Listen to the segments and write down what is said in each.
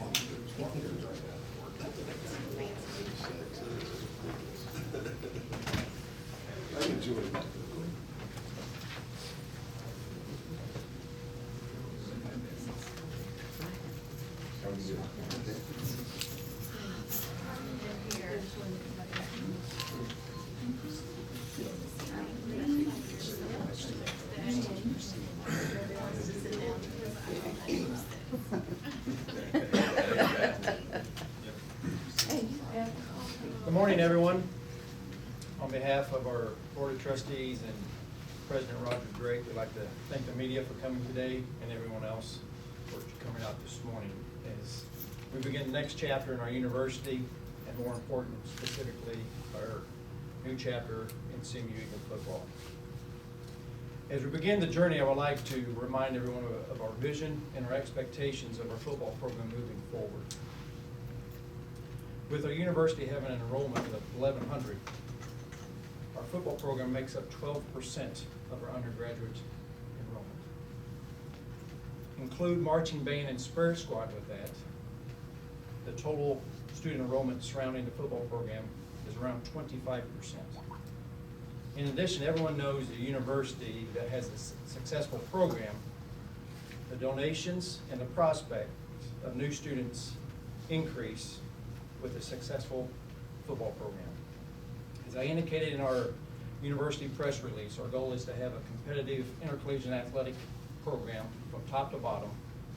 I enjoyed that. Good morning, everyone. On behalf of our Board of Trustees and President Roger Drake, we'd like to thank the media for coming today and everyone else for coming out this morning as we begin the next chapter in our university and, more important, specifically our new chapter in CMU Eagle football. As we begin the journey, I would like to remind everyone of our vision and our expectations of our football program moving forward. With our university having an enrollment of 1,100, our football program makes up 12% of our undergraduate enrollment. Include marching band and spirit squad with that, the total student enrollment surrounding the football program is around 25%. In addition, everyone knows the university that has a successful program, the donations and the prospect of new students increase with a successful football program. As I indicated in our university press release, our goal is to have a competitive intercollegiate athletic program from top to bottom,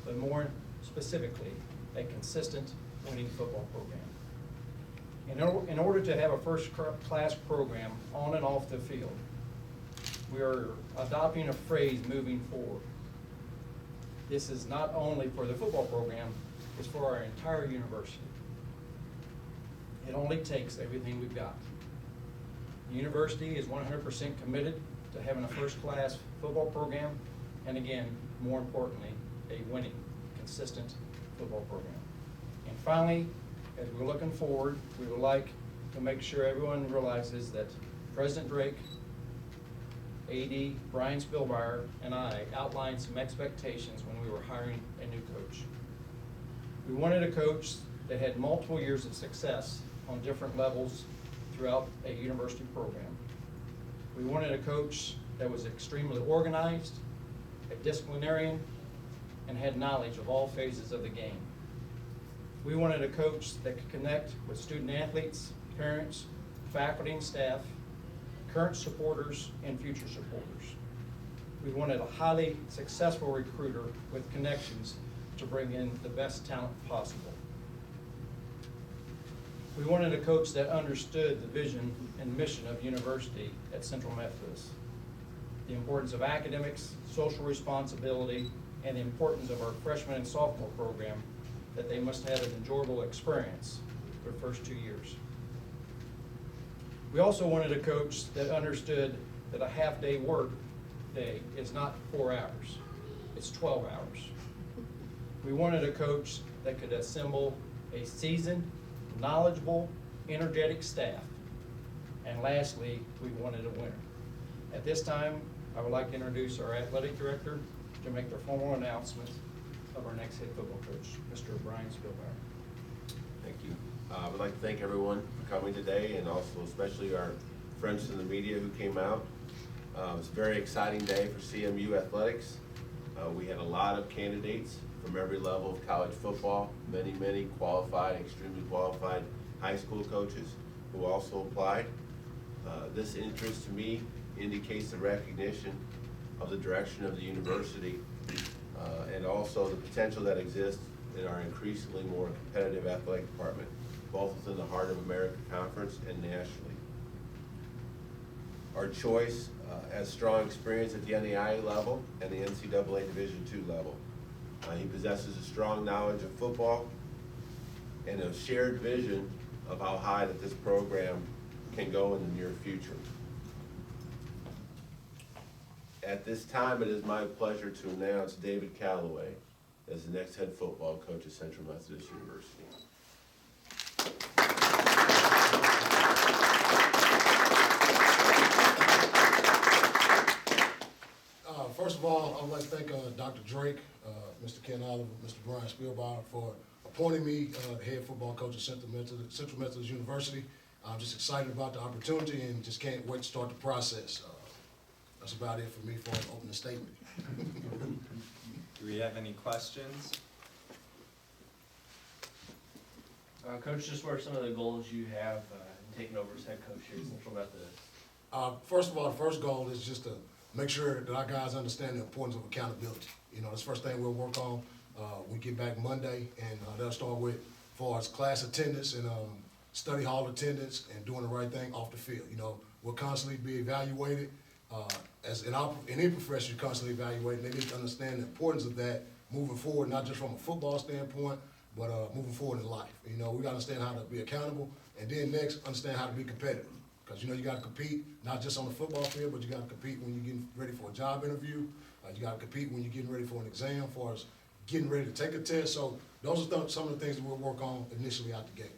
but more specifically, a consistent winning football program. In order to have a first-class program on and off the field, we are adopting a phrase moving forward. This is not only for the football program, it's for our entire university. It only takes everything we've got. The university is 100% committed to having a first-class football program, and again, more importantly, a winning, consistent football program. And finally, as we're looking forward, we would like to make sure everyone realizes that President Drake, AD Brian Spielmeyer, and I outlined some expectations when we were hiring a new coach. We wanted a coach that had multiple years of success on different levels throughout a university program. We wanted a coach that was extremely organized, a disciplinarian, and had knowledge of all phases of the game. We wanted a coach that could connect with student athletes, parents, faculty and staff, current supporters, and future supporters. We wanted a highly successful recruiter with connections to bring in the best talent possible. We wanted a coach that understood the vision and mission of university at Central Methodist, the importance of academics, social responsibility, and the importance of our freshman and sophomore program, that they must have an enjoyable experience their first 2 years. We also wanted a coach that understood that a half-day work day is not 4 hours, it's 12 hours. We wanted a coach that could assemble a seasoned, knowledgeable, energetic staff. And lastly, we wanted a winner. At this time, I would like to introduce our athletic director to make the formal announcement of our next head football coach, Mr. Brian Spielmeyer. Thank you. I would like to thank everyone for coming today, and also especially our friends in the media who came out. It was a very exciting day for CMU athletics. We had a lot of candidates from every level of college football, many qualified, extremely qualified high school coaches who also applied. This interest to me indicates the recognition of the direction of the university and also the potential that exists in our increasingly more competitive athletic department, both within the Heart of America Conference and nationally. Our choice has strong experience at the NAIA level and the NCAA Division II level. He possesses a strong knowledge of football and a shared vision of how high that this program can go in the near future. At this time, it is my pleasure to announce David Calloway as the next head football coach at Central Methodist University. First of all, I'd like to thank Dr. Drake Mr. Ken Oliver, Mr. Brian Spielbauer, for appointing me the head football coach at Central Methodist University. I'm just excited about the opportunity and just can't wait to start the process. That's about it for me for an opening statement. Do we have any questions? Coach, just what are some of the goals you have in taking over as head coach here at Central Methodist? First of all, the first goal is just to make sure that our guys understand the importance of accountability. You know, that's the first thing we'll work on. We get back Monday, and that'll start with, as far as class attendance and study hall attendance and doing the right thing off the field. You know, we'll constantly be evaluated. As in any profession, you're constantly evaluated. They need to understand the importance of that moving forward, not just from a football standpoint, but moving forward in life. You know, we got to understand how to be accountable, and then next, understand how to be competitive. Because, you know, you got to compete, not just on the football field, but you got to compete when you're getting ready for a job interview. You got to compete when you're getting ready for an exam, as far as getting ready to take a test. So those are some of the things that we'll work on initially out the gate.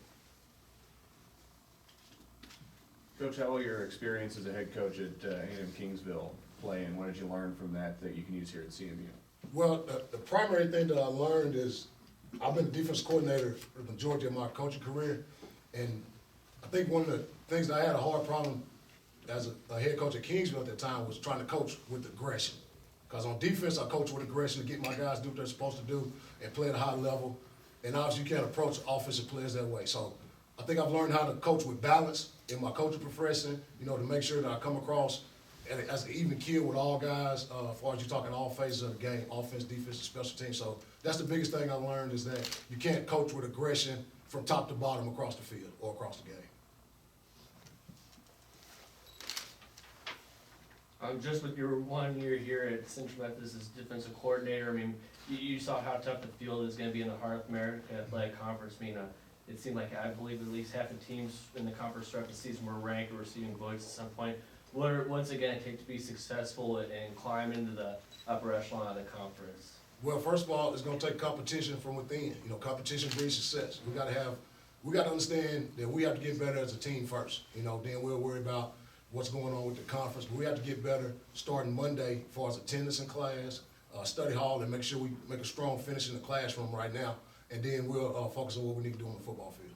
Coach, how will your experience as a head coach at A&M Kingsville play, and what did you learn from that you can use here at CMU? Well, the primary thing that I learned is I've been a defense coordinator for the majority of my coaching career, and I think one of the things that I had a hard problem as a head coach at Kingsville at that time was trying to coach with aggression. Because on defense, I coach with aggression to get my guys to do what they're supposed to do and play at a high level, and obviously you can't approach offensive players that way. So I think I've learned how to coach with balance in my coaching profession, you know, to make sure that I come across as an even keel with all guys, as far as you're talking all phases of the game, offense, defense, and special teams. So that's the biggest thing I learned, is that you can't coach with aggression from top to bottom across the field or across the game. Just with your 1 year here at Central Methodist as defensive coordinator, I mean, you saw how tough the field is going to be in the Heart of America Athletic Conference. I mean, it seemed like, I believe, at least half the teams in the conference throughout the season were ranked or receiving votes at some point. What's it going to take to be successful and climb into the upper echelon of the conference? Well, first of all, it's going to take competition from within. You know, competition breeds success. We got to understand that we have to get better as a team first. You know, then we'll worry about what's going on with the conference. But we have to get better starting Monday as far as attendance in class, study hall, and make sure we make a strong finish in the classroom right now. And then we'll focus on what we need to do on the football field.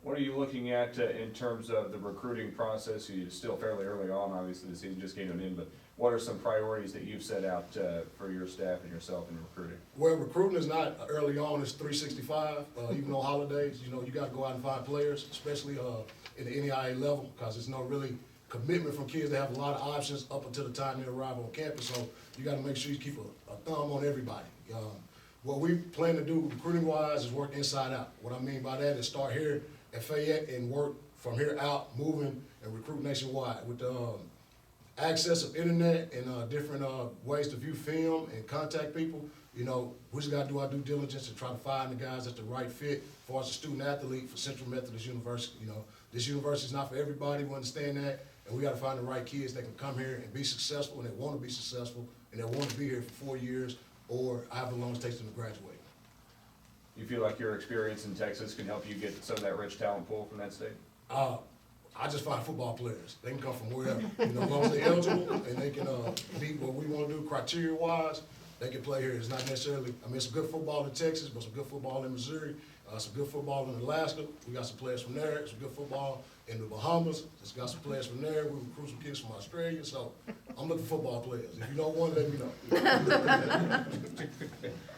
What are you looking at in terms of the recruiting process? You're still fairly early on, obviously the season just came to an end, but what are some priorities that you've set out for your staff and yourself in recruiting? Well, recruiting is not early on, it's 365. Even on holidays, you know, you got to go out and find players, especially in the NAIA level, because there's no really commitment from kids. They have a lot of options up until the time they arrive on campus, so you got to make sure you keep a thumb on everybody. What we plan to do recruiting-wise is work inside out. What I mean by that is start here at Fayette and work from here out, moving and recruit nationwide. With the access of internet and different ways to view film and contact people, you know, we just got to do our due diligence and try to find the guys that's the right fit as far as a student athlete for Central Methodist University. You know, this university is not for everybody, we understand that, and we got to find the right kids that can come here and be successful, and they want to be successful, and they want to be here for 4 years or however long it takes them to graduate. You feel like your experience in Texas can help you get some of that rich talent pool from that state? I just find football players. They can come from wherever. You know, as long as they're eligible and they can meet what we want to do criteria-wise, they can play here. It's not necessarily, I mean, some good football in Texas, but some good football in Missouri, some good football in Alaska. We got some players from there, some good football in the Bahamas. Just got some players from there. We recruit some kids from Australia. So I'm looking for football players. If you know one, let me know.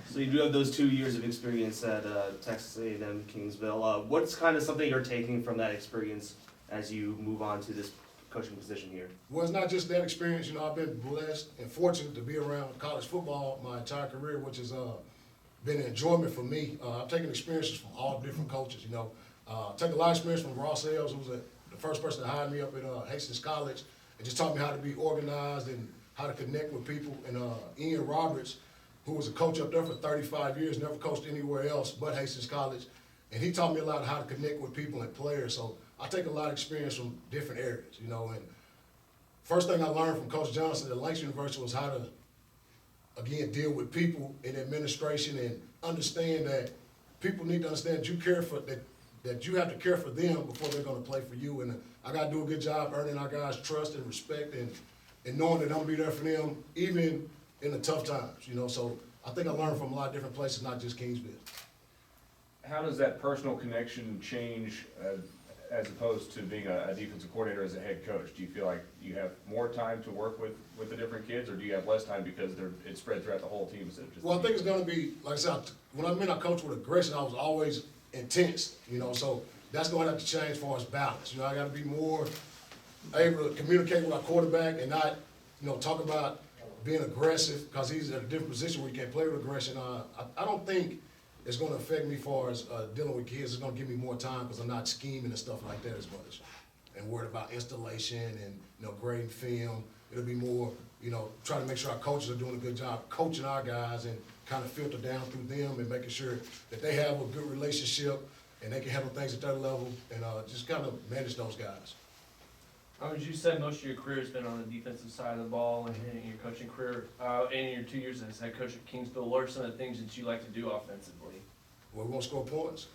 So you do have those 2 years of experience at Texas A&M Kingsville. What's kind of something you're taking from that experience as you move on to this coaching position here? Well, it's not just that experience. You know, I've been blessed and fortunate to be around college football my entire career, which has been an enjoyment for me. I've taken experiences from all different coaches. You know, took a lot of experience from Ross Ailes, who was the first person to hire me up at Hastings College, and just taught me how to be organized and how to connect with people. And Ian Roberts, who was a coach up there for 35 years, never coached anywhere else but Hastings College, and he taught me a lot of how to connect with people and players. So I take a lot of experience from different areas, you know. And first thing I learned from Coach Johnson at Lance University was how to, again, deal with people in administration and understand that people need to understand that you care for that you have to care for them before they're going to play for you. And I got to do a good job earning our guys' trust and respect and knowing that I'm gonna be there for them, even in the tough times, you know, so I think I learned from a lot of different places, not just Kingsville. How does that personal connection change, as opposed to being a defensive coordinator as a head coach? Do you feel like you have more time to work with the different kids, or do you have less time because it's spread throughout the whole team instead of just? Well, I think it's gonna be, like I said, when I coach with aggression, I was always intense, you know, so that's gonna have to change as far as balance. You know, I gotta be more able to communicate with our quarterback and not, you know, talk about being aggressive, because he's at a different position where he can't play with aggression. I don't think it's gonna affect me as far as dealing with kids. It's gonna give me more time because I'm not scheming and stuff like that as much, and worried about installation and, you know, grading film. It'll be more, you know, trying to make sure our coaches are doing a good job coaching our guys and kind of filter down through them and making sure that they have a good relationship and they can handle things at their level, and just kind of manage those guys. As you said, most of your career has been on the defensive side of the ball and in your coaching career. In your 2 years as head coach at Kingsville, what are some of the things that you like to do offensively? Well, we want to score points.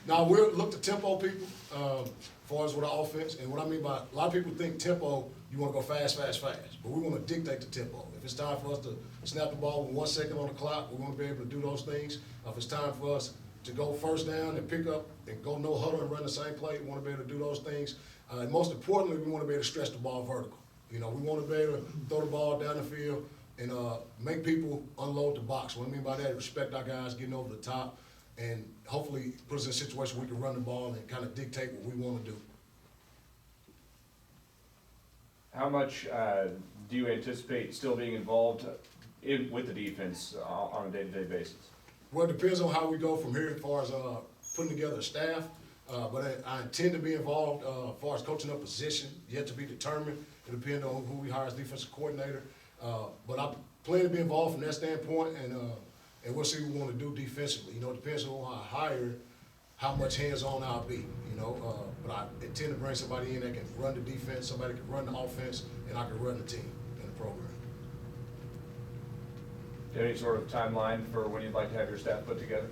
Now, we'll look to tempo people as far as with our offense. And what I mean by, a lot of people think tempo, you want to go fast, fast, fast. But we want to dictate the tempo. If it's time for us to snap the ball with 1 second on the clock, we want to be able to do those things. If it's time for us to go first down and pick up and go no huddle and run the same play, we want to be able to do those things. And most importantly, we want to be able to stretch the ball vertical. You know, we want to be able to throw the ball down the field and make people unload the box. What I mean by that, respect our guys getting over the top, and hopefully put us in a situation where we can run the ball and kind of dictate what we want to do. How much do you anticipate still being involved with the defense on a day-to-day basis? Well, it depends on how we go from here as far as putting together a staff. But I intend to be involved as far as coaching up position, yet to be determined. It depends on who we hire as defensive coordinator. But I plan to be involved from that standpoint, and we'll see what we want to do defensively. You know, it depends on who I hire, how much hands-on I'll be, you know. But I intend to bring somebody in that can run the defense, somebody that can run the offense, and I can run the team and the program. Do you have any sort of timeline for when you'd like to have your staff put together?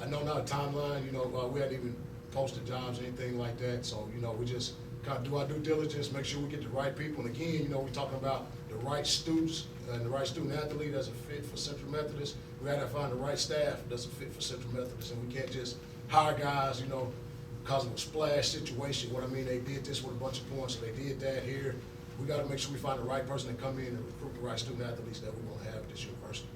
I know not a timeline, you know, we hadn't even posted jobs or anything like that, so, you know, we just kind of do our due diligence, make sure we get the right people, and again, you know, we're talking about the right students and the right student athlete that's a fit for Central Methodist. We gotta find the right staff that's a fit for Central Methodist, and we can't just hire guys, you know, because of a splash situation. What I mean, they did this with a bunch of points, so they did that here. We gotta make sure we find the right person to come in and recruit the right student athletes that we want to have at this university.